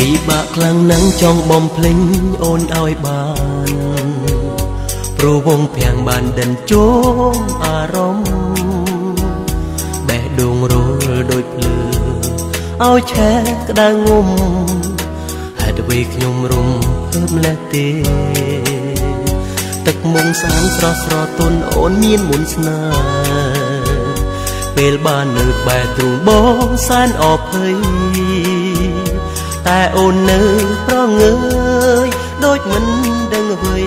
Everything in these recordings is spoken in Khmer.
ពិបាកខ្លាំងណាស់ចង់បំភ្លេចអូនឲ្យបានព្រោះវងភាំងបានដិនជោមអារម្មណ៍បេះដូងរលដូចភ្លើឲ្យឆេះក្តៅងុំហេតុអ្វីខ្ញុំរំភើបម្លេះទេទឹកមុងសានស្រស់ស្រទន់អូនមានមុនស្នេហ៍ពេលបាននៅបែរទ្រូងបងសែនអភ័យតែអូននៅប្រងើយដូចមិនដឹងអ្វី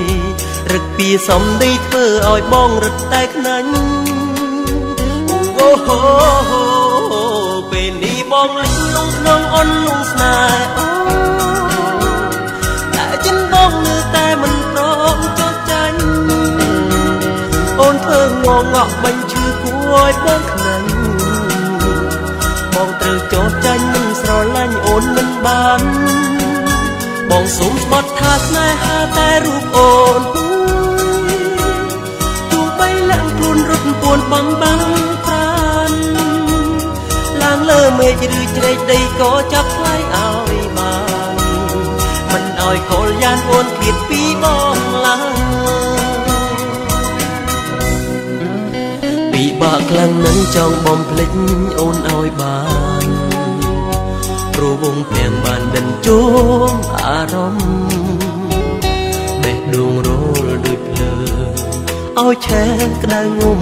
រឹកពីសំដីធ្វើឲ្យបងរឹតតែខ្នាញ់អូហូពេលនេះបងលិចលងក្នុងអន់លងស្នេហ៍តែចិនបងនៅតែមិនព្រមចោះចាញ់អូនធ្វើងងក់បាញ់ឈឺគួរឲ្យបងខ្នាញ់បងត្រូវចោះចាញ់មិនស្រឡាញ់អូនមិនបានបងសូមស្បត់ថាស្នេហាតែរូបអូនទោះបីលាក់ខ្លួនរត់ពួនបងបាំងប្រានឡើងលើមេឃឬជ្រែកដីក៏ចាប់ថ្លៃឲ្យបានមិនឲ្យកលយ៉ានអូនឃ្លាតពីបងឡើយពិបាកខ្លាំងណាស់ចង់បំភ្លេចអូនឲ្យបានព្រោះវងភាំងបានដិនជោមអារម្មណ៍បេះដូងរលដូចភ្លើឲ្យឆេះក្តៅងុំ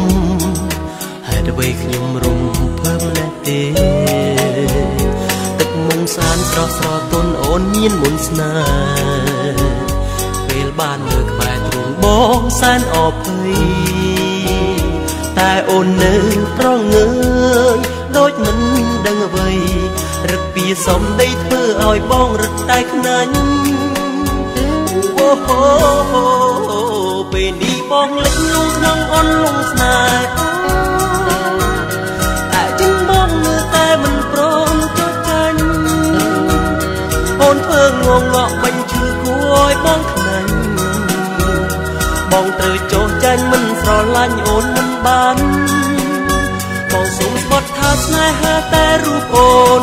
ហេតុអ្វីខ្ញុំរំភើបម្លេះទេទឹកមុំសានស្រស់ស្រទន់អូនមានមុនស្នេហ៍ពេលបាននៅក្បែរទ្រូងបងសែនអភ័យតែអូននៅប្រងើយដូចមិនដឹងអ្វីរឹកពីសំដីធ្វើឲ្យបងរឹតតែខ្នាញ់អូហូពេលនេះបងលិចលងក្នុងអន់លងស្នេហ៍តែចិនបងនៅតែមិនព្រមចោះចាញ់អូនធ្វើងងក់បាញ់ឈឺគួរឲ្យបងខ្នាញ់បងត្រូវចោះចាញ់មិនស្រឡាញ់អូនមិនបានបងសូមស្បត់ថាស្នេហាតែរូបអូន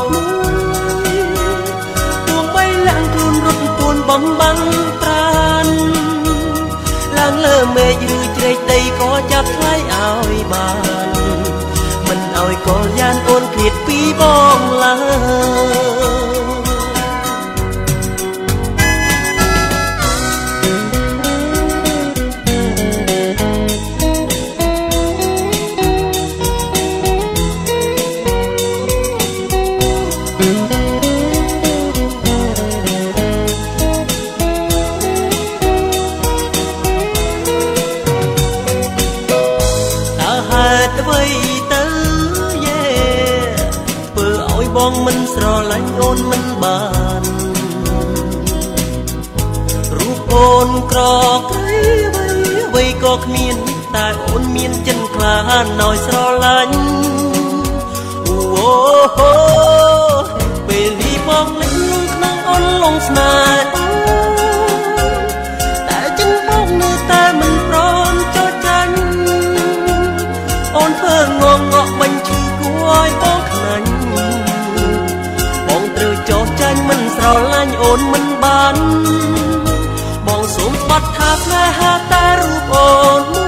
ទោះបីលាក់ខ្លួនរត់ពួនបំបាំងប្រានឡើងលើមេឃឬជ្រែកដីក៏ចាប់ថ្លៃឲ្យបានមិនឲ្យកលយ៉ានអូនឃ្លាតពីបងឡើយបងមិនស្រឡាញ់អូនមិនបានរូបអូនក្រក្រៃអ្វីក៏គ្មានតែអូនមានចិនក្លាហានឲ្យស្រឡាញ់អូហូពេលនេះបងលិចលងក្នុងអូនលងស្នេហ៍តែចិនបងនៅតែមិនព្រមចោះចាញ់អូនធ្វើងងក់បាញ់ឈឺគួរឲ្យបងខ្នាញ់ត្រូវចោះចាញ់មិនស្រឡាញ់អូនមិនបានបងសូមស្បត់ថាស្នេហាតែរូបអូន